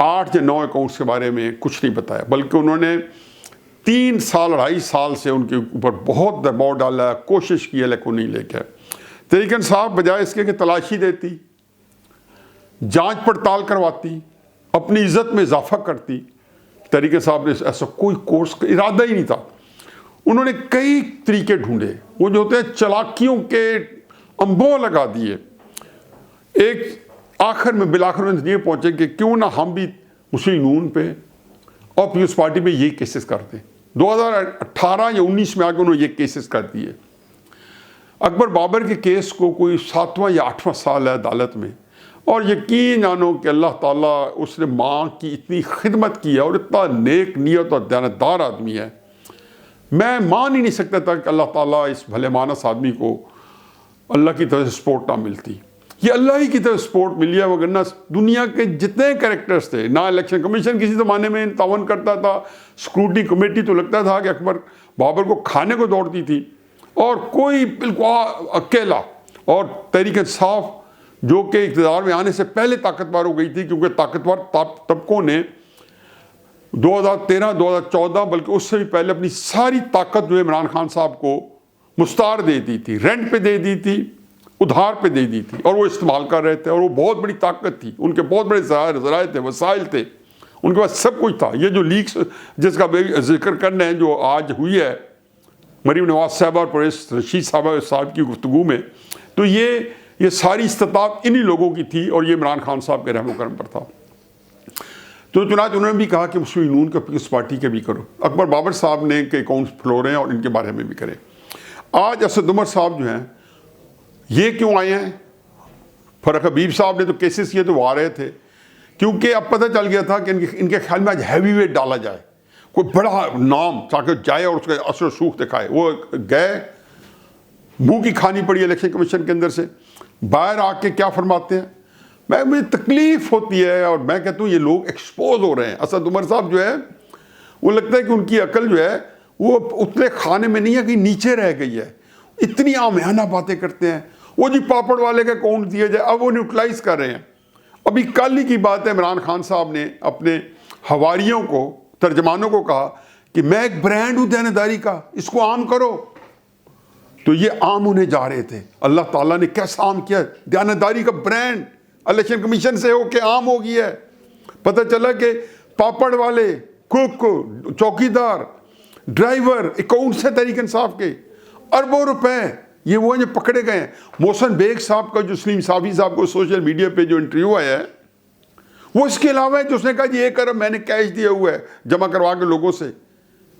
8 یا 9 اکاؤنٹس کے بارے میں کچھ نہیں بتایا، بلکہ انہوں نے 3 سال 2.5 سال سے ان کے اوپر بہت دباؤ ڈالا، کوشش کی، لیکن وہ نہیں لے کے آئے۔ تحریک انصاف بجائے اس کے کہ تلاشی دیتی، جانچ پڑتال کرواتی، اپنی عزت میں اضافہ کرتی، تحریک انصاف نے ایسا کوئی کورس کا ارادہ ہی نہیں تھا۔ انہوں نے کئی طریقے ڈھونڈے، وہ جو ہوتے ہیں چلاکیوں کے انبوہ لگا دیے۔ ایک آخر میں بالآخر یہ پہنچے کہ کیوں نہ ہم بھی مسلم نون پہ اور پیپلز پارٹی پہ یہ کیسز کرتے ہیں۔ 2018 یا 19 میں آ کے انہوں نے یہ کیسز کر دیے۔ اکبر بابر کے کیس کو کوئی 7واں یا 8واں سال ہے عدالت میں، اور یقین جانو کہ اللہ تعالیٰ اس نے ماں کی اتنی خدمت کی ہے اور اتنا نیک نیت اور دیانتدار آدمی ہے، میں مان ہی نہیں سکتا تھا کہ اللہ تعالیٰ اس بھلے مانس آدمی کو اللہ کی طرف سے سپورٹ نہ ملتی۔ یہ اللہ ہی کی طرف سپورٹ ملی ہے، وگرنہ دنیا کے جتنے کریکٹرز تھے، نہ الیکشن کمیشن کسی زمانے میں تعاون کرتا تھا، اسکروٹنی کمیٹی تو لگتا تھا کہ اکبر بابر کو کھانے کو دوڑتی تھی، اور کوئی بالکل اکیلا، اور تحریک انصاف جو کہ اقتدار میں آنے سے پہلے طاقتور ہو گئی تھی، کیونکہ طاقتور طبقوں نے 2013 2014 بلکہ اس سے بھی پہلے اپنی ساری طاقت جو عمران خان صاحب کو مستعار دے دی تھی، رینٹ پہ دے دی تھی، ادھار پہ دے دی تھی، اور وہ استعمال کر رہے تھے، اور وہ بہت بڑی طاقت تھی، ان کے بہت بڑے ذرائع تھے، وسائل تھے، ان کے پاس سب کچھ تھا۔ یہ جو لیکس جس کا ذکر کرنا ہے جو آج ہوئی ہے مریم نواز صاحبہ اور پرویز رشید صاحب کی گفتگو میں، تو یہ ساری استطاعت انہی لوگوں کی تھی، اور یہ عمران خان صاحب کے رحم و کرم پر تھا۔ تو چنانچہ انہوں نے بھی کہا کہ مسلم نون کا پیپلز پارٹی کے بھی کرو۔ اکبر بابر صاحب نے کے اکاؤنٹس فلورے ہیں اور ان کے بارے میں بھی کریں۔ آج اسد عمر صاحب جو ہیں یہ کیوں آئے ہیں؟ فرق حبیب صاحب نے تو کیسز کیے تو وہ آ رہے تھے، کیونکہ اب پتہ چل گیا تھا کہ ان کے خیال میں آج ہیوی ویٹ ڈالا جائے، کوئی بڑا نام تاکہ جائے اور اس کا اثر و رسوخ دکھائے۔ وہ گئے، منہ کی کھانی پڑی الیکشن کمیشن کے اندر سے، باہر آ کے کیا فرماتے ہیں، مجھے تکلیف ہوتی ہے، اور میں کہتا ہوں یہ لوگ ایکسپوز ہو رہے ہیں۔ اسد عمر صاحب جو ہے وہ لگتا ہے کہ ان کی عقل جو ہے وہ اتنے خانے میں نہیں ہے کہ نیچے رہ گئی ہے، اتنی عامیانہ باتیں کرتے ہیں۔ وہ جی پاپڑ والے کا اکاؤنٹ دیا جائے، اب وہ نیوٹرلائز کر رہے ہیں۔ ابھی کل ہی کی بات ہے، عمران خان صاحب نے اپنے حواریوں کو، ترجمانوں کو کہا کہ میں ایک برانڈ ہوں دیانتداری کا، اس کو عام کرو۔ تو یہ عام ہونے جا رہے تھے، اللہ تعالیٰ نے کیسا عام کیا، دیانتداری کا برانڈ الیکشن کمیشن سے ہو کے عام ہو گیا ہے۔ پتہ چلا کہ پاپڑ والے، کوک، چوکیدار، ڈرائیور اکاؤنٹ سے تحریک انصاف کے اربوں روپے، یہ وہ ہیں جو پکڑے گئے ہیں۔ محسن بیگ صاحب کا جو سلیم صافی صاحب کو سوشل میڈیا پہ جو انٹرویو آیا ہے، وہ اس کے علاوہ ہے جو اس نے کہا جی 1 ارب میں نے کیش دیا ہوا ہے جمع کروا کے لوگوں سے،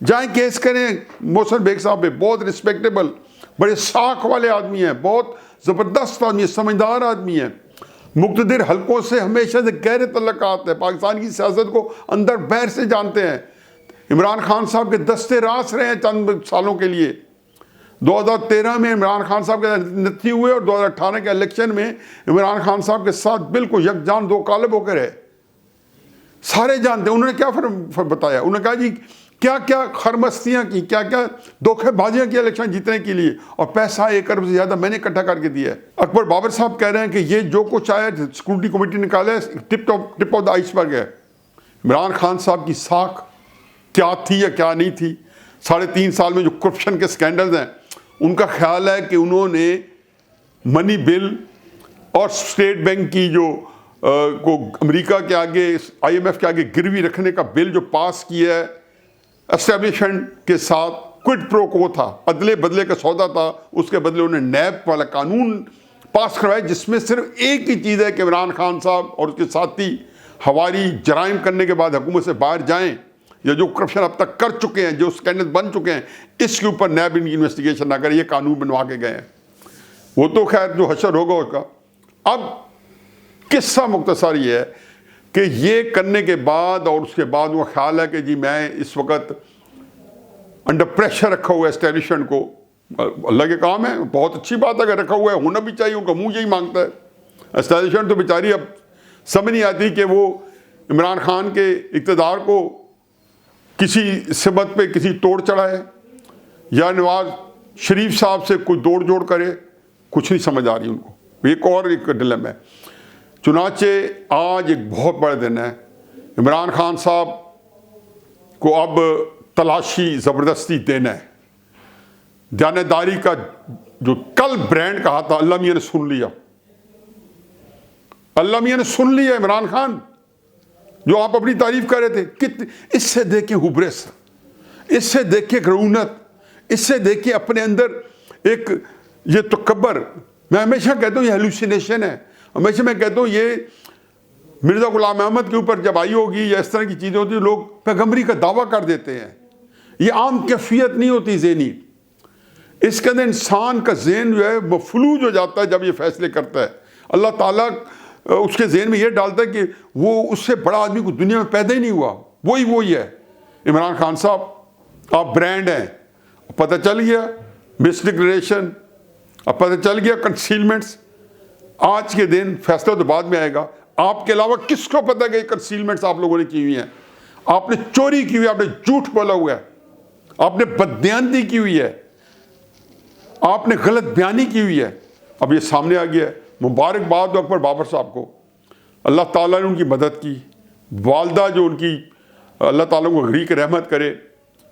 جائیں کیس کریں محسن بیگ صاحب پہ۔ بہت رسپیکٹیبل، بڑے ساکھ والے آدمی ہیں، بہت زبردست آدمی ہے، سمجھدار آدمی ہے، مقتدر حلقوں سے ہمیشہ سے گہرے تعلقات ہے، پاکستان کی سیاست کو اندر باہر سے جانتے ہیں۔ عمران خان صاحب کے دستے راس رہے ہیں چند سالوں کے لیے۔ 2013 میں عمران خان صاحب کے نتھی ہوئے، اور 2018 کے الیکشن میں عمران خان صاحب کے ساتھ بالکل یکجان دو قالب ہو کر ہے، سارے جانتے ہیں۔ انہوں نے کیا بتایا، انہوں نے کہا جی کیا کیا خرمستیاں کی، کیا کیا دھوکے بازیاں کی الیکشن جیتنے کے لیے، اور پیسہ 1 ارب سے زیادہ میں نے اکٹھا کر کے دیا ہے۔ اکبر بابر صاحب کہہ رہے ہیں کہ یہ جو کچھ آیا سیکورٹی کمیٹی نکالا ہے، ٹپ آف دا آئس برگ ہے۔ عمران خان صاحب کی ساکھ کیا تھی یا کیا نہیں تھی، 3.5 سال میں جو کرپشن کے سکینڈلز ہیں، ان کا خیال ہے کہ انہوں نے منی بل اور اسٹیٹ بینک کی جو کو امریکہ کے آگے IMF کے آگے گروی رکھنے کا بل جو پاس کیا ہے اسٹیبلشمنٹ کے ساتھ، کوئڈ پرو کو تھا، ادلے بدلے کا سودا تھا، اس کے بدلے انہوں نے نیب والا قانون پاس کروایا، جس میں صرف ایک ہی چیز ہے کہ عمران خان صاحب اور اس کے ساتھی ہواری جرائم کرنے کے بعد حکومت سے باہر جائیں، یا جو کرپشن اب تک کر چکے ہیں، جو اسکینڈل بن چکے ہیں، اس کے اوپر نیب ان کی انویسٹیگیشن نہ کرے۔ یہ قانون بنوا کے گئے ہیں، وہ تو خیر جو حشر ہوگا اس کا۔ اب قصہ مختصر یہ ہے کہ یہ کرنے کے بعد، اور اس کے بعد وہ خیال ہے کہ جی میں اس وقت انڈر پریشر رکھا ہوا ہے اسٹیبلشمنٹ کو، اللہ کے کام ہے، بہت اچھی بات ہے، اگر رکھا ہوا ہے ہونا بھی چاہیے، ان کا منہ یہی مانگتا ہے۔ اسٹیبلشمنٹ تو بیچاری اب سمجھ نہیں آتی کہ وہ عمران خان کے اقتدار کو کسی سمت پہ کسی توڑ چڑھائے یا نواز شریف صاحب سے کوئی دوڑ جوڑ کرے، کچھ نہیں سمجھ آ رہی ان کو۔ ایک اور ایک ڈلم ہے۔ چنانچہ آج ایک بہت بڑا دن ہے، عمران خان صاحب کو اب تلاشی زبردستی دینا ہے. دیانتداری کا جو کل برانڈ کہا تھا، اللہ میاں نے سن لیا. اللہ میاں نے سن لیا. عمران خان جو آپ اپنی تعریف کر رہے تھے، اس سے دیکھیں ہبرس، اس سے دیکھیں رعونت، اس سے دیکھیں اپنے اندر ایک یہ تکبر. میں ہمیشہ کہتا ہوں یہ ہیلوسینیشن ہے. ہمیشہ میں کہتا ہوں یہ مرزا غلام احمد کے اوپر جب آئی ہوگی یا اس طرح کی چیزیں ہوتی ہیں، لوگ پیغمبری کا دعویٰ کر دیتے ہیں. یہ عام کیفیت نہیں ہوتی ذہنی. اس کے اندر انسان کا ذہن جو ہے وہ فلوج ہو جاتا ہے جب یہ فیصلے کرتا ہے. اللہ تعالیٰ اس کے ذہن میں یہ ڈالتا ہے کہ وہ اس سے بڑا آدمی کو دنیا میں پیدا ہی نہیں ہوا. وہی ہے. عمران خان صاحب آپ برانڈ ہیں. پتہ چل گیا مس ڈکلریشن، اب پتہ چل گیا کنسیلمنٹس. آج کے دن فیصلہ تو بعد میں آئے گا. آپ کے علاوہ کس کو پتہ کہ کنسیلمنٹس آپ لوگوں نے کی ہوئی ہیں؟ آپ نے چوری کی ہوئی ہے، آپ نے جھوٹ بولا ہوا ہے، آپ نے بددیانتی کی ہوئی ہے، آپ نے غلط بیانی کی ہوئی ہے. اب یہ سامنے آ گیا ہے. مبارکباد ہو اکبر بابر صاحب کو. اللہ تعالیٰ نے ان کی مدد کی. والدہ جو ان کی، اللہ تعالیٰ کو غریق رحمت کرے.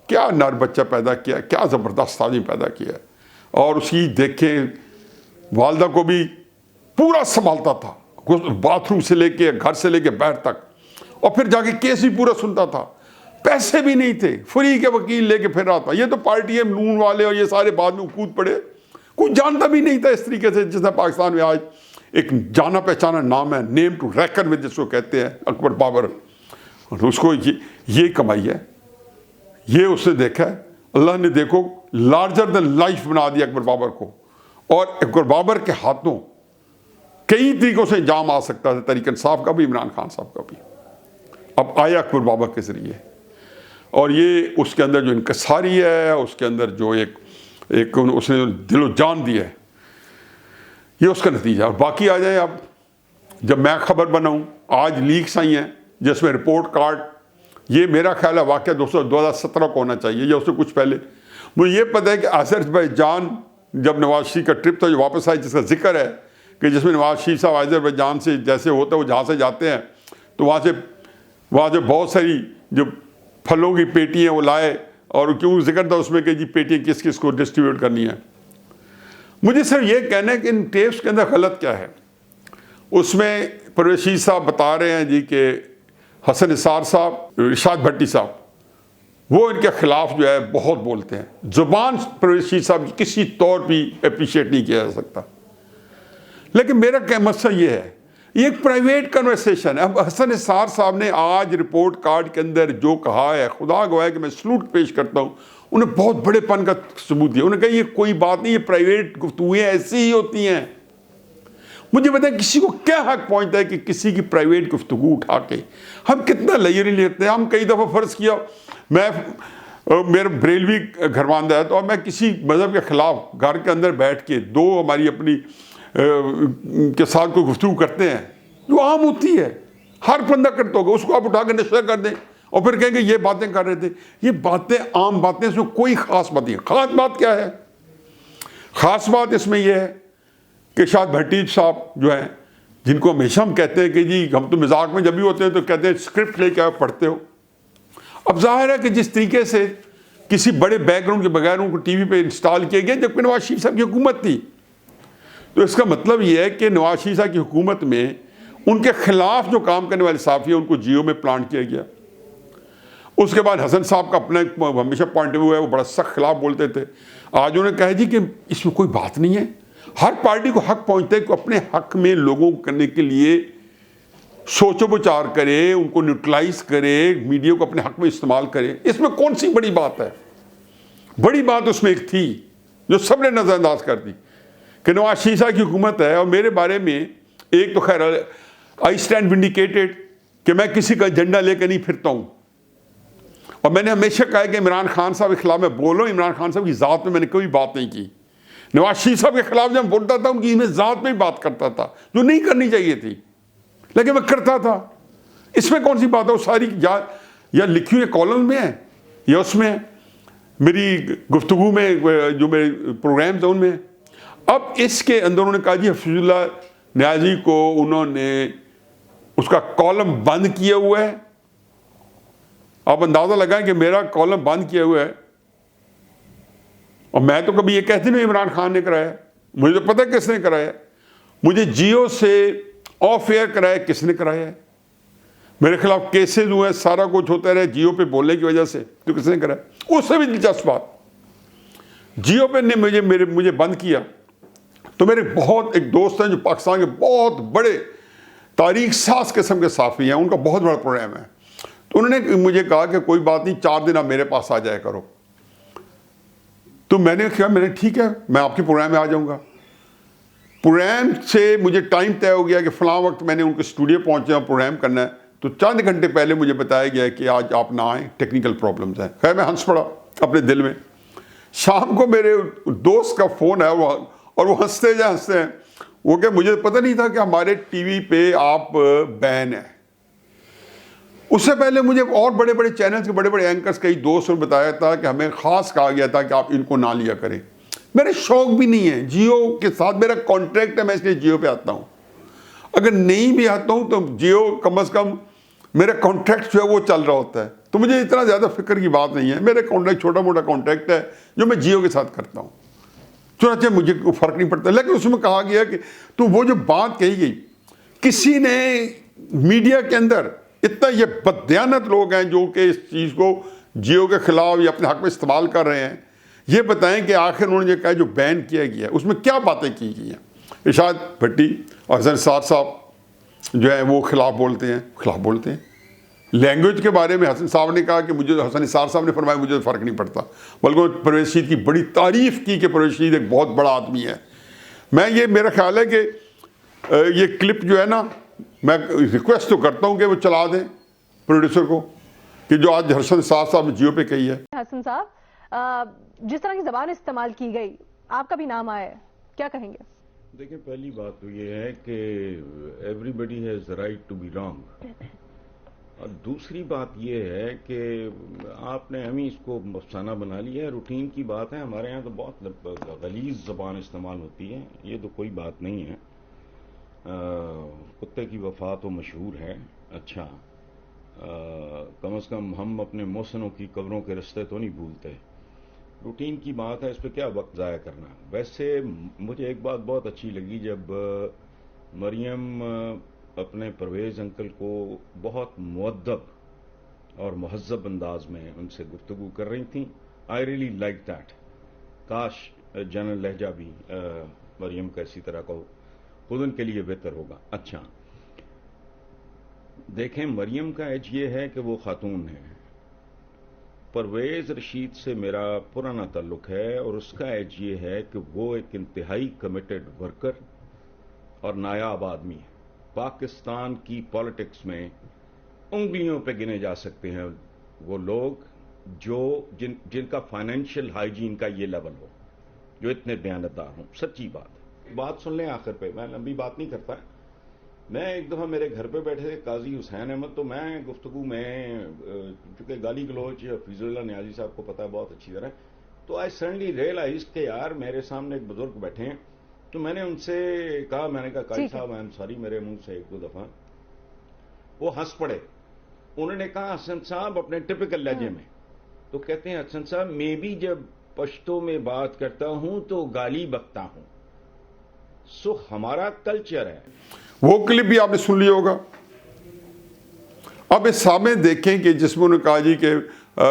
کیا نر بچہ پیدا کیا، کیا زبردست آدمی پیدا کیا. اور اس کی دیکھیں والدہ کو بھی پورا سنبھالتا تھا، باتھ روم سے لے کے گھر سے لے کے باہر تک. اور پھر جا کے کیس بھی پورا سنتا تھا. پیسے بھی نہیں تھے، فری کے وکیل لے کے پھر رہا تھا. یہ تو پارٹی ہے نون والے اور یہ سارے بعد میں کود پڑے. کوئی جانتا بھی نہیں تھا اس طریقے سے جس طرح پاکستان میں آج ایک جانا پہچانا نام ہے، نیم ٹو ریکن ود، جس کو کہتے ہیں اکبر بابر. اس کو یہ کمائی ہے، یہ اس نے دیکھا ہے. اللہ نے دیکھو لارجر دین لائف بنا دیا اکبر بابر کو. اور اکبر بابر کے ہاتھوں کئی طریقوں سے انجام آ سکتا تھا، تحریک انصاف کا بھی، عمران خان صاحب کا بھی. اب آیا اکبر بابر کے ذریعے. اور یہ اس کے اندر جو انکساری ہے، اس کے اندر جو ایک اس نے دل و جان دی ہے، یہ اس کا نتیجہ. اور باقی آ جائے اب جب میں خبر بناؤں، آج لیکس آئی ہیں جس میں رپورٹ کارڈ، یہ میرا خیال ہے واقعہ 2017 کو ہونا چاہیے یا اس سے کچھ پہلے. مجھے یہ پتہ ہے کہ آذربائیجان جب نواز شریف کا ٹرپ تھا جو واپس آئی، جس کا ذکر ہے کہ جس میں نواز شریف صاحب آذربائیجان سے جیسے ہوتا ہے وہ جہاں سے جاتے ہیں تو وہاں سے بہت ساری جو پھلوں کی پیٹی ہیں وہ لائے. اور کیوں ذکر تھا اس میں کہ جی پیٹیاں کس کس کو ڈسٹریبیوٹ کرنی ہے. مجھے صرف یہ کہنا ہے کہ ان ٹیپس کے اندر غلط کیا ہے. اس میں پرویز رشید صاحب بتا رہے ہیں جی کہ حسن نثار صاحب، ارشاد بھٹی صاحب، وہ ان کے خلاف جو ہے بہت بولتے ہیں. زبان پرویز رشید صاحب کسی طور بھی اپریشیٹ نہیں کیا جا سکتا. لیکن میرا کیا مسئلہ یہ ہے، یہ ایک پرائیویٹ کنورسیشن ہے. اب حسن نثار صاحب نے آج رپورٹ کارڈ کے اندر جو کہا ہے، خدا گواہ ہے کہ میں سلوٹ پیش کرتا ہوں، انہیں بہت بڑے پن کا ثبوت دیا. انہوں نے کہا یہ کوئی بات نہیں، یہ پرائیویٹ گفتگویں ایسی ہی ہوتی ہیں. مجھے بتائیں کسی کو کیا حق پہنچتا ہے کہ کسی کی پرائیویٹ گفتگو اٹھا کے ہم کتنا لیری لیتے ہیں. ہم کئی دفعہ فرض کیا، میرا بریلوی گھرواندہ ہے تو اور میں کسی مذہب کے خلاف گھر کے اندر بیٹھ کے دو ہماری اپنی کے ساتھ کوئی گفتگو کرتے ہیں جو عام ہوتی ہے، ہر بندہ کرتا ہوگا، اس کو آپ اٹھا کے نشر کر دیں اور پھر کہیں گے یہ باتیں کر رہے تھے. یہ باتیں عام باتیں، اس میں کوئی خاص بات نہیں. خاص بات کیا ہے؟ خاص بات اس میں یہ ہے کہ ارشاد بھٹی صاحب جو ہیں، جن کو ہمیشہ ہم کہتے ہیں کہ جی ہم تو مذاق میں جب بھی ہوتے ہیں تو کہتے ہیں اسکرپٹ لے کے آپ پڑھتے ہو. اب ظاہر ہے کہ جس طریقے سے کسی بڑے بیک گراؤنڈ کے بغیر ان کو ٹی وی پہ انسٹال کیا گیا جبکہ نواز شریف صاحب کی حکومت تھی، تو اس کا مطلب یہ ہے کہ نواز شریف صاحب کی حکومت میں ان کے خلاف جو کام کرنے والے صحافی ہیں ان کو جیو میں پلانٹ کیا گیا. اس کے بعد حسن صاحب کا اپنا ہمیشہ پوائنٹ آف ویو ہے، وہ بڑا سخت خلاف بولتے تھے. آج انہوں نے کہا جی کہ اس میں کوئی بات نہیں ہے، ہر پارٹی کو حق پہنچتا ہے کہ اپنے حق میں لوگوں کو کرنے کے لیے سوچ و بچار کرے، ان کو نیوٹرلائز کرے، میڈیا کو اپنے حق میں استعمال کرے. اس میں کون سی بڑی بات ہے؟ بڑی بات اس میں ایک تھی جو سب نے نظر انداز کر دی کہ نواز شریف صاحب کی حکومت ہے. اور میرے بارے میں ایک تو خیر آئی اسٹینڈ ونڈیکیٹڈ کہ میں کسی کا ایجنڈا لے کے نہیں پھرتا ہوں. اور میں نے ہمیشہ کہا کہ عمران خان صاحب کے خلاف میں بولوں، عمران خان صاحب کی ذات میں نے کوئی بات نہیں کی. نواز شریف صاحب کے خلاف جب بولتا تھا ان کی میں ذات میں بات کرتا تھا جو نہیں کرنی چاہیے تھی، لیکن میں کرتا تھا. اس میں کون سی بات ہے؟ وہ ساری یا لکھی ہوئی کالم میں ہے یا اس میں میری گفتگو میں جو میرے پروگرامز ہیں ان میں. اب اس کے اندر انہوں نے کہا جی حفیظ اللہ نیازی کو انہوں نے اس کا کالم بند کیا ہوا ہے آپ اندازہ لگائیں کہ میرا کالم بند کیا ہوا ہے، اور میں تو کبھی یہ کہتی نہیں عمران خان نے کرایا، مجھے تو پتہ کس نے کرایا، مجھے جیو سے آف ایئر کرایا کس نے کرایا ہے، میرے خلاف کیسز ہوئے، سارا کچھ ہوتا رہے جیو پہ بولنے کی وجہ سے، تو کس نے کرایا؟ اس سے بھی دلچسپ بات، جیو پہ نے مجھے بند کیا تو میرے بہت ایک دوست ہیں جو پاکستان کے بہت بڑے تاریخ ساز قسم کے صحافی ہیں، ان کا بہت بڑا پروگرام ہے، تو انہوں نے مجھے کہا کہ کوئی بات نہیں 4 دن آپ میرے پاس آ جایا کرو، تو میں نے کہا ٹھیک ہے میں آپ کے پروگرام میں آ جاؤں گا۔ پروگرام سے مجھے ٹائم طے ہو گیا کہ فلاں وقت میں نے ان کے اسٹوڈیو پہنچے اور پروگرام کرنا ہے، تو چند گھنٹے پہلے مجھے بتایا گیا کہ آج آپ نہ آئیں، ٹیکنیکل پرابلمز ہیں۔ خیر میں ہنس پڑا اپنے دل میں۔ شام کو میرے دوست کا فون ہے اور وہ ہنستے ہیں، وہ کہ مجھے پتہ نہیں تھا کہ ہمارے ٹی وی پہ آپ بین ہیں۔ اس سے پہلے مجھے اور بڑے بڑے چینلز کے بڑے بڑے اینکرز کئی دوست نے بتایا تھا کہ ہمیں خاص کہا گیا تھا کہ آپ ان کو نہ لیا کریں۔ میرے شوق بھی نہیں ہے، جیو کے ساتھ میرا کانٹریکٹ ہے، میں اس لیے جیو پہ آتا ہوں، اگر نہیں بھی آتا ہوں تو جیو کم از کم میرا کانٹریکٹ جو ہے وہ چل رہا ہوتا ہے، تو مجھے اتنا زیادہ فکر کی بات نہیں ہے، میرے کانٹریکٹ چھوٹا موٹا کانٹریکٹ ہے جو میں جیو کے ساتھ کرتا ہوں، چنانچہ مجھے کوئی فرق نہیں پڑتا۔ لیکن اس میں کہا گیا کہ تو وہ جو بات کہی گئی، کسی نے میڈیا کے اندر اتنا یہ بددیانت لوگ ہیں جو کہ اس چیز کو جیو کے خلاف یا اپنے حق میں استعمال کر رہے ہیں، یہ بتائیں کہ آخر انہوں نے یہ کہا جو بین کیا گیا ہے اس میں کیا باتیں کی گئی ہیں۔ ارشاد بھٹی اور حسن نثار صاحب جو ہے وہ خلاف بولتے ہیں لینگویج کے بارے میں۔ حسن صاحب نے کہا کہ مجھے، حسن نثار صاحب نے فرمایا مجھے فرق نہیں پڑتا، بلکہ پرویز رشید کی بڑی تعریف کی کہ پرویز رشید ایک بہت بڑا آدمی ہے۔ میرا خیال ہے کہ یہ کلپ جو ہے نا، میں ریکویسٹ تو کرتا ہوں کہ وہ چلا دیں پروڈیوسر کو، کہ جو آج حسن نثار صاحب نے جیو پہ کہی ہے۔ حسن صاحب، جس طرح کی زبان استعمال کی گئی، آپ کا بھی نام آیا ہے، کیا کہیں گے؟ دیکھیں پہلی بات تو یہ ہے کہ everybody has right to be wrong, اور دوسری بات یہ ہے کہ آپ نے ہمیں اس کو افسانہ بنا لیا ہے، روٹین کی بات ہے، ہمارے ہاں تو بہت غلیظ زبان استعمال ہوتی ہے، یہ تو کوئی بات نہیں ہے۔ کتے کی وفا تو مشہور ہے، اچھا کم از کم ہم اپنے محسنوں کی قبروں کے رستے تو نہیں بھولتے، روٹین کی بات ہے، اس پہ کیا وقت ضائع کرنا۔ ویسے مجھے ایک بات بہت اچھی لگی جب مریم اپنے پرویز انکل کو بہت مؤدب اور مہذب انداز میں ان سے گفتگو کر رہی تھیں۔ آئی ریئلی لائک دیٹ، کاش جنرل لہجہ بھی مریم کا اسی طرح کا ہو، خود ان کے لیے بہتر ہوگا۔ اچھا دیکھیں، مریم کا ایج یہ ہے کہ وہ خاتون ہے، پرویز رشید سے میرا پرانا تعلق ہے اور اس کا ایج یہ ہے کہ وہ ایک انتہائی کمیٹڈ ورکر اور نایاب آدمی ہے۔ پاکستان کی پالیٹکس میں انگلیوں پہ گنے جا سکتے ہیں وہ لوگ جن کا فائنینشیل ہائیجین کا یہ لیول ہو، جو اتنے دیانتدار ہوں۔ سچی بات سن لیں آخر پہ، میں لمبی بات نہیں کرتا۔ میں ایک دفعہ میرے گھر پہ بیٹھے تھے قاضی حسین احمد، تو میں گفتگو میں چونکہ گالی گلوچ فیض اللہ نیازی صاحب کو پتا ہے بہت اچھی طرح، تو آئی سڈنلی ریئلائز کہ یار میرے سامنے ایک بزرگ بیٹھے ہیں، تو میں نے ان سے کہا، میں نے کہا قاضی صاحب آئی ایم سوری، میرے منہ سے 1-2 دفعہ وہ ہنس پڑے۔ انہوں نے کہا حسن صاحب اپنے ٹپکل لہجے میں، تو کہتے ہیں حسن صاحب میں بھی جب پشتو میں بات کرتا ہوں تو گالی بکتا ہوں، سو ہمارا کلچر ہے۔ وہ کلپ بھی آپ نے سن لیا ہوگا۔ اب اس سامنے دیکھیں کہ جس میں انہوں نے کہا جی کہ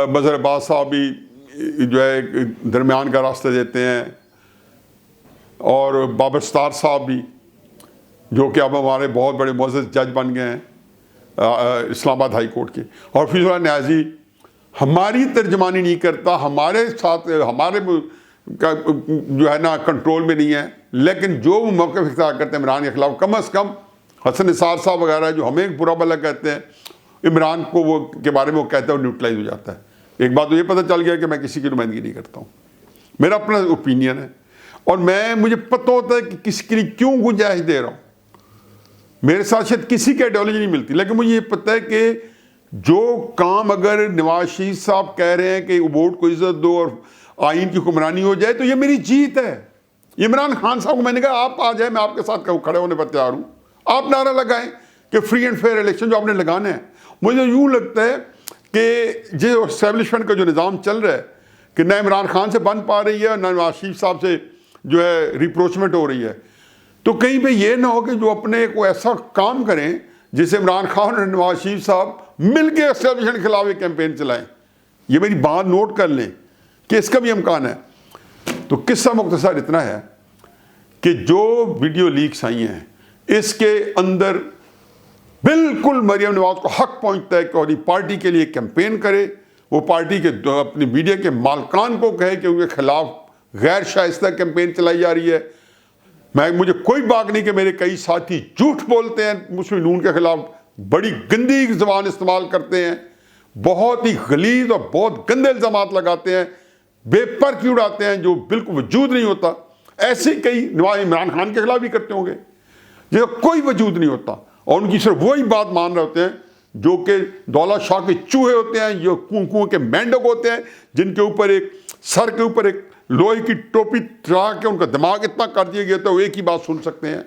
مظہر عباس صاحب بھی جو ہے درمیان کا راستہ دیتے ہیں، اور بابر ستار صاحب بھی جو کہ اب ہمارے بہت بڑے معزز جج بن گئے ہیں اسلام آباد ہائی کورٹ کے، اور فیض اللہ نیازی ہماری ترجمانی نہیں کرتا، ہمارے ساتھ ہمارے جو ہے نا کنٹرول میں نہیں ہے، لیکن جو موقف اختیار کرتے ہیں عمران کے خلاف، کم از کم حسن نثار صاحب وغیرہ جو ہمیں برا بھلا کہتے ہیں، عمران کو وہ کے بارے میں وہ کہتے ہیں، وہ نیوٹرلائز ہو جاتا ہے۔ ایک بات تو یہ پتہ چل گیا کہ میں کسی کی نمائندگی نہیں کرتا ہوں، میرا اپنا اوپینین ہے، اور مجھے پتہ ہوتا ہے کہ کسی کے لیے کیوں گنجائش دے رہا ہوں۔ میرے ساتھ شاید کسی کی آئیڈیالوجی نہیں ملتی، لیکن مجھے یہ پتہ ہے کہ جو کام اگر نواز شریف صاحب کہہ رہے ہیں کہ ووٹ کو عزت دو اور آئین کی حکمرانی ہو جائے، تو یہ میری جیت ہے۔ عمران خان صاحب کو میں نے کہا آپ آ جائیں، میں آپ کے ساتھ کھڑے ہونے پر تیار ہوں، آپ نعرہ لگائیں کہ فری اینڈ فیئر الیکشن جو آپ نے لگانا ہے۔ مجھے یوں لگتا ہے کہ جو اسٹیبلشمنٹ کا جو نظام چل رہا ہے کہ نہ عمران خان سے بن پا رہی ہے نہ نواز شریف صاحب سے جو ہے ریپروچمنٹ ہو رہی ہے، تو کہیں پہ یہ نہ ہو کہ جو اپنے کو ایسا کام کریں جسے عمران خان اور نواز شریف صاحب مل کے اسٹیبلشمنٹ کے خلاف ایک کیمپین چلائیں. یہ میری بات نوٹ کر لیں کہ اس کا بھی امکان ہے. تو قصہ مختصر اتنا ہے کہ جو ویڈیو لیکس آئی ہیں اس کے اندر بالکل مریم نواز کو حق پہنچتا ہے کہ اور پارٹی کے لیے کیمپین کرے، وہ پارٹی کے اپنی میڈیا کے مالکان کو کہے کہ ان کے خلاف غیر شائستہ کیمپین چلائی جا رہی ہے. مجھے کوئی بات نہیں کہ میرے کئی ساتھی جھوٹ بولتے ہیں مسلم نون کے خلاف، بڑی گندی زبان استعمال کرتے ہیں، بہت ہی غلیظ اور بہت گندے الزامات لگاتے ہیں، بے پر کی اڑاتے ہیں جو بالکل وجود نہیں ہوتا. ایسے کئی نواز عمران خان کے خلاف بھی کرتے ہوں گے جس کا کوئی وجود نہیں ہوتا، اور ان کی صرف وہی بات مان رہے ہوتے ہیں جو کہ دولت شاہ کے چوہے ہوتے ہیں، جو کنکوں کے مینڈک ہوتے ہیں، جن کے اوپر ایک سر کے اوپر ایک لوہے کی ٹوپی چڑھا کے ان کا دماغ اتنا کر دیا گیا تو وہ ایک ہی بات سن سکتے ہیں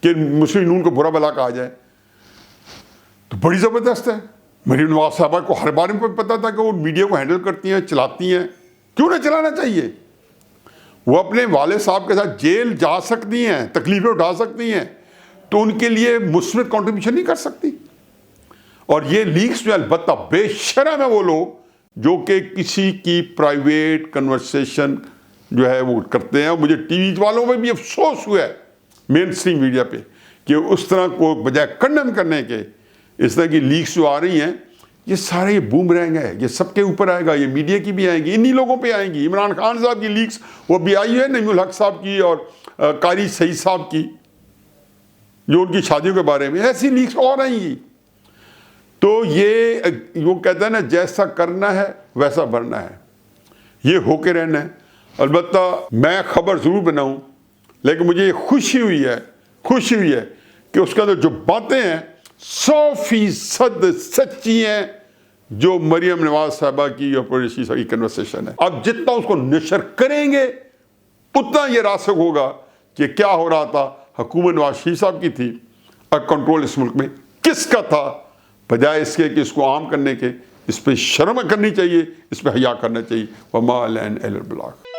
کہ مسلم نون کو برا بلا کہا جائے. تو بڑی زبردست ہے. مریم نواز صاحبہ کو ہر بارے میں پتا تھا کہ وہ میڈیا کو ہینڈل کرتی ہیں، چلاتی ہیں. کیوں نہ چلانا چاہیے؟ وہ اپنے والد صاحب کے ساتھ جیل جا سکتی ہیں، تکلیفیں اٹھا سکتی ہیں، تو ان کے لیے مثبت کنٹریبیوشن نہیں کر سکتی. اور یہ لیکس جو البتہ بے شرم ہے وہ لوگ جو کہ کسی کی پرائیویٹ کنورسیشن جو ہے وہ کرتے ہیں. مجھے ٹی وی والوں میں بھی افسوس ہوا ہے مین اسٹریم میڈیا پہ کہ اس طرح کو بجائے کنڈم کرنے کے اس طرح کی لیکس جو آ رہی ہیں، یہ سارے یہ بومرینگ ہے، یہ سب کے اوپر آئے گا. یہ میڈیا کی بھی آئیں گی، انہی لوگوں پہ آئیں گی. عمران خان صاحب کی لیکس وہ بھی آئی ہے، نعیم الحق صاحب کی اور قاری سعید صاحب کی جو ان کی شادیوں کے بارے میں، ایسی لیکس اور آئیں گی. تو یہ وہ کہتا ہے نا جیسا کرنا ہے ویسا بننا ہے، یہ ہو کے رہنا ہے. البتہ میں خبر ضرور بناؤں، لیکن مجھے یہ خوشی ہوئی ہے کہ اس کے اندر جو باتیں ہیں 100% سچی ہیں جو مریم نواز صاحبہ کی اور پولیسی صاحب کی کنورسیشن ہے. اب جتنا اس کو نشر کریں گے اتنا یہ راسخ ہوگا کہ کیا ہو رہا تھا. حکومت نواز شریف صاحب کی تھی اور کنٹرول اس ملک میں کس کا تھا، بجائے اس کے کہ اس کو عام کرنے کے اس پہ شرم کرنی چاہیے، اس پہ حیا کرنا چاہیے. وما علینا الا البلاغ.